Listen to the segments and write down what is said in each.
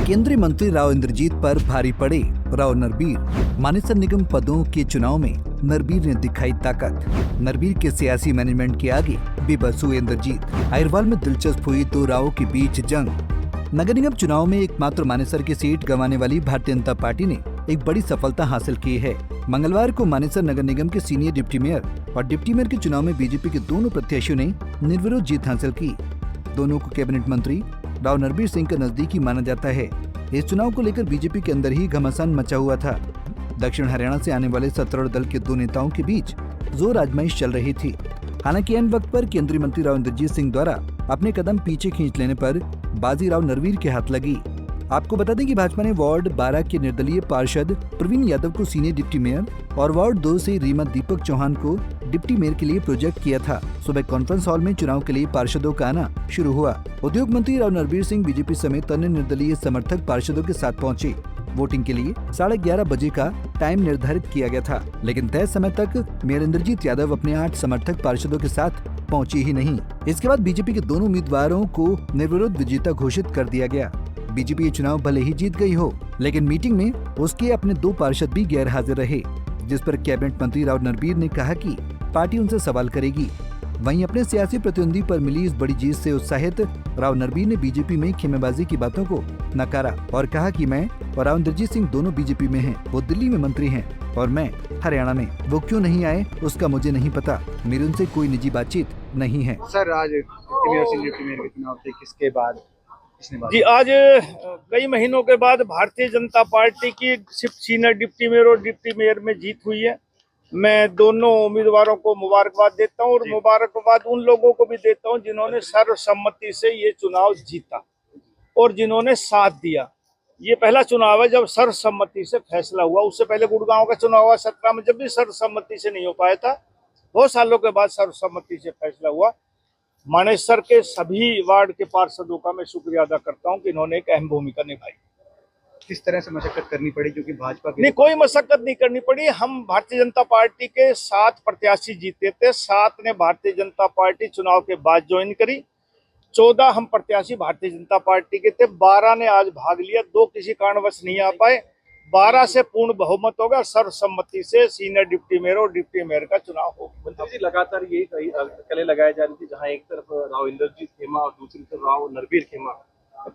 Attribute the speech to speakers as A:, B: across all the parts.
A: केंद्रीय मंत्री राव इंद्रजीत पर भारी पड़े राव नरबीर। मानेसर निगम पदों के चुनाव में नरबीर ने दिखाई ताकत। नरबीर के सियासी मैनेजमेंट के आगे बेबस हुए इंद्रजीत। अहिरवाल में दिलचस्प हुई दो रावों के बीच जंग। नगर निगम चुनाव में एकमात्र मानेसर की सीट गंवाने वाली भारतीय जनता पार्टी ने एक बड़ी सफलता हासिल की है। मंगलवार को मानेसर नगर निगम के सीनियर डिप्टी मेयर और डिप्टी मेयर के चुनाव में बीजेपी के दोनों प्रत्याशियों ने निर्विरोध जीत हासिल की। दोनों को कैबिनेट मंत्री राव नरबीर सिंह का नजदीकी माना जाता है। इस चुनाव को लेकर बीजेपी के अंदर ही घमासान मचा हुआ था। दक्षिण हरियाणा से आने वाले सत्तारूढ़ दल के दो नेताओं के बीच जोर आजमाइश चल रही थी। हालांकि एन वक्त पर केंद्रीय मंत्री राव इंद्रजीत सिंह द्वारा अपने कदम पीछे खींच लेने पर बाजी राव नरबीर के हाथ लगी। आपको बता दें कि भाजपा ने वार्ड 12 के निर्दलीय पार्षद प्रवीण यादव को सीनियर डिप्टी मेयर और वार्ड 2 से रीमा दीपक चौहान को डिप्टी मेयर के लिए प्रोजेक्ट किया था। सुबह कॉन्फ्रेंस हॉल में चुनाव के लिए पार्षदों का आना शुरू हुआ। उद्योग मंत्री राव नरबीर सिंह बीजेपी समेत अन्य निर्दलीय समर्थक पार्षदों के साथ पहुंचे। वोटिंग के लिए 11:30 बजे का टाइम निर्धारित किया गया था, लेकिन तय समय तक मेयर इंद्रजीत यादव अपने 8 समर्थक पार्षदों के साथ पहुंचे ही नहीं। इसके बाद बीजेपी के दोनों उम्मीदवारों को निर्विरोध विजेता घोषित कर दिया गया। बीजेपी ये चुनाव भले ही जीत गई हो, लेकिन मीटिंग में उसके अपने 2 पार्षद भी गैर हाजिर रहे, जिस पर कैबिनेट मंत्री राव नरबीर ने कहा कि पार्टी उनसे सवाल करेगी। वहीं अपने सियासी प्रतिद्वंदी पर मिली इस बड़ी जीत से उत्साहित राव नरबीर ने बीजेपी में खेमेबाजी की बातों को नकारा और कहा कि मैं और राव इंद्रजीत सिंह दोनों बीजेपी में हैं। वो दिल्ली में मंत्री हैं और मैं हरियाणा में। वो क्यों नहीं आए उसका मुझे नहीं पता। मेरी उनसे कोई निजी बातचीत नहीं है।
B: सर, आज के चुनाव थे, किसके बाद
C: जी आज कई महीनों के बाद भारतीय जनता पार्टी की सिर्फ सीनियर डिप्टी मेयर और डिप्टी मेयर में जीत हुई है। मैं दोनों उम्मीदवारों को मुबारकबाद देता हूं और मुबारकबाद उन लोगों को भी देता हूं जिन्होंने सर्वसम्मति से ये चुनाव जीता और जिन्होंने साथ दिया। ये पहला चुनाव है जब सर्वसम्मति से फैसला हुआ। उससे पहले गुड़गांव का चुनाव हुआ 17 में, जब भी सर्वसम्मति से नहीं हो पाया था। बहुत सालों के बाद सर्वसम्मति से फैसला हुआ। मानेसर के सभी वार्ड के पार्षदों का मैं शुक्रिया अदा करता हूं कि इन्होंने एक अहम भूमिका निभाई।
B: किस तरह से मशक्कत करनी पड़ी, क्योंकि भाजपा
C: नहीं, कोई मशक्कत नहीं करनी पड़ी। हम भारतीय जनता पार्टी के 7 प्रत्याशी जीते थे। 7 ने भारतीय जनता पार्टी चुनाव के बाद ज्वाइन करी। 14 हम प्रत्याशी भारतीय जनता पार्टी के थे। 12 ने आज भाग लिया, 2 किसी कारणवश नहीं आ पाए। 12 से पूर्ण बहुमत होगा। सर्वसम्मति से सीनियर डिप्टी मेयर और डिप्टी मेयर का चुनाव होगा।
D: मंत्री जी, लगातार ये कले लगाए जा रही थी, जहां एक तरफ राव इंद्रजीत खेमा और दूसरी तरफ राव नरबीर खेमा।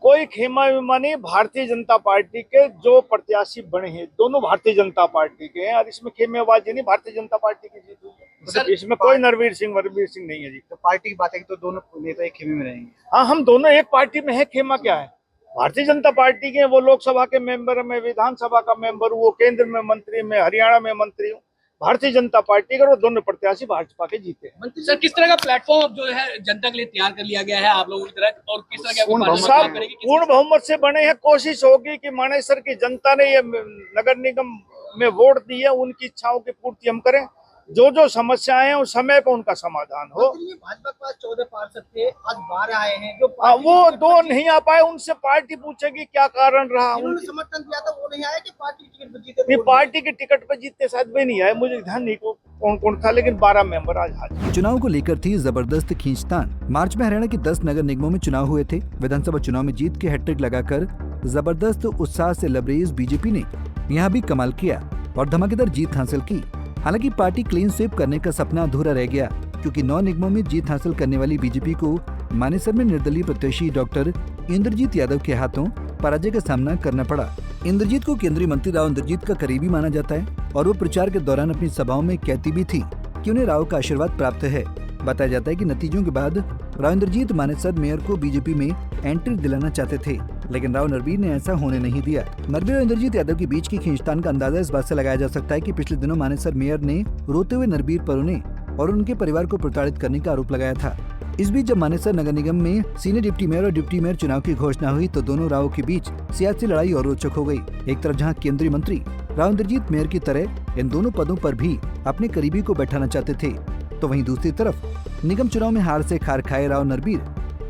C: कोई खेमा वेमा नहीं। भारतीय जनता पार्टी के जो प्रत्याशी बने हैं दोनों भारतीय जनता पार्टी के हैं और इसमें खेमेबाजी नहीं, भारतीय जनता पार्टी की जीत हुई है। इसमें कोई नरबीर सिंह नहीं है जी।
B: तो पार्टी की बात है कि तो दोनों नेता एक खेमे में रहेंगे।
C: हाँ, हम दोनों एक पार्टी में है। खेमा क्या है? भारतीय जनता पार्टी के वो लोकसभा के मेंबर, मैं विधानसभा का मेंबर हूँ, वो केंद्र में मंत्री, मैं हरियाणा में मंत्री हूँ। भारतीय जनता पार्टी का, और दोनों प्रत्याशी भाजपा के जीते हैं।
E: मंत्री सर, किस तरह का प्लेटफॉर्म जो है जनता के लिए तैयार कर लिया गया है आप लोगों की तरफ, और किस तरह के
C: पूर्ण बहुमत से बने हैं? कोशिश होगी कि मानेसर की जनता ने ये नगर निगम में वोट दी है, उनकी इच्छाओं की पूर्ति हम करें। जो समस्याएं हैं उस समय पर उनका समाधान हो।
E: भाजपा के पास 14 पार्षद थे, आज 12 आए हैं। जो
C: वो 2 नहीं आ पाए, उनसे पार्टी पूछेगी क्या कारण रहा।
E: उन्होंने समर्थन दिया था, वो नहीं आए कि पार्टी की टिकट पर जीते?
C: नहीं, पार्टी के टिकट पर जीतते शायद भी नहीं आए, मुझे ध्यान नहीं कौन कौन था, लेकिन 12 मेंबर आज हाजिर।
A: चुनाव को लेकर थी जबरदस्त खींचतान। मार्च में हरियाणा के 10 नगर निगमों में चुनाव हुए थे। विधानसभा चुनाव में जीत के हैट्रिक लगाकर जबरदस्त उत्साह से लबरेज बीजेपी ने यहाँ भी कमाल किया और धमाकेदार जीत हासिल की। हालांकि पार्टी क्लीन स्वीप करने का सपना अधूरा रह गया, क्योंकि 9 निगमों में जीत हासिल करने वाली बीजेपी को मानेसर में निर्दलीय प्रत्याशी डॉक्टर इंद्रजीत यादव के हाथों पराजय का सामना करना पड़ा। इंद्रजीत को केंद्रीय मंत्री राव इंद्रजीत का करीबी माना जाता है और वो प्रचार के दौरान अपनी सभाओं में कहती भी थी कि उन्हें राव का आशीर्वाद प्राप्त है। बताया जाता है कि नतीजों के बाद राव इंद्रजीत मानेसर मेयर को बीजेपी में एंट्री दिलाना चाहते थे, लेकिन राव नरबीर ने ऐसा होने नहीं दिया। नरबीर और इंद्रजीत यादव के बीच की खींचतान का अंदाजा इस बात से लगाया जा सकता है कि पिछले दिनों मानेसर मेयर ने रोते हुए नरबीर पर उन्हें और उनके परिवार को प्रताड़ित करने का आरोप लगाया था। इस बीच जब मानेसर नगर निगम में सीनियर डिप्टी मेयर और डिप्टी मेयर चुनाव की घोषणा हुई तो दोनों रावों के बीच सियासी लड़ाई और रोचक हो गई। एक तरफ जहां केंद्रीय मंत्री राव इंद्रजीत मेयर की तरह इन दोनों पदों पर भी अपने करीबी को बैठाना चाहते थे, तो वहीं दूसरी तरफ निगम चुनाव में हार से खार खाए राव नरबीर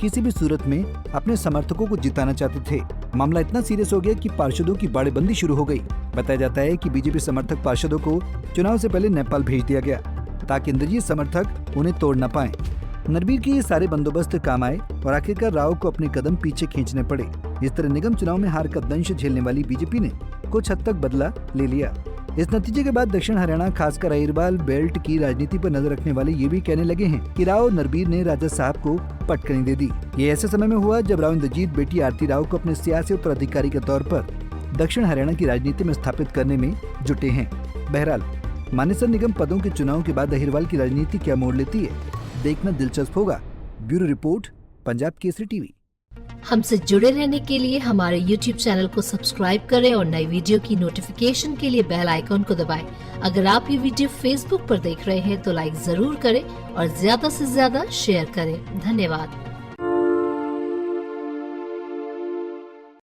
A: किसी भी सूरत में अपने समर्थकों को जिताना चाहते थे। मामला इतना सीरियस हो गया कि पार्षदों की बाड़ेबंदी शुरू हो गई। बताया जाता है कि बीजेपी समर्थक पार्षदों को चुनाव से पहले नेपाल भेज दिया गया ताकि इंद्रजीत समर्थक उन्हें तोड़ न पाएं। नरबीर के ये सारे बंदोबस्त काम आए और आखिरकार राव को अपने कदम पीछे खींचने पड़े। इस तरह निगम चुनाव में हार का दंश झेलने वाली बीजेपी ने कुछ हद तक बदला ले लिया। इस नतीजे के बाद दक्षिण हरियाणा खासकर अहिरवाल बेल्ट की राजनीति पर नजर रखने वाले ये भी कहने लगे हैं कि राव नरबीर ने राजा साहब को पटकनी दे दी। ये ऐसे समय में हुआ जब राव इंद्रजीत बेटी आरती राव को अपने सियासी उत्तराधिकारी के तौर पर दक्षिण हरियाणा की राजनीति में स्थापित करने में जुटे हैं। बहरहाल मानेसर निगम पदों के चुनाव के बाद अहिरवाल की राजनीति क्या मोड़ लेती है, देखना दिलचस्प होगा। Bureau report, Punjab Kesari TV.
F: हमसे जुड़े रहने के लिए हमारे YouTube चैनल को सब्सक्राइब करें और नई वीडियो की नोटिफिकेशन के लिए बेल आइकॉन को दबाएं। अगर आप ये वीडियो Facebook पर देख रहे हैं तो लाइक जरूर करें और ज्यादा से ज्यादा शेयर करें। धन्यवाद।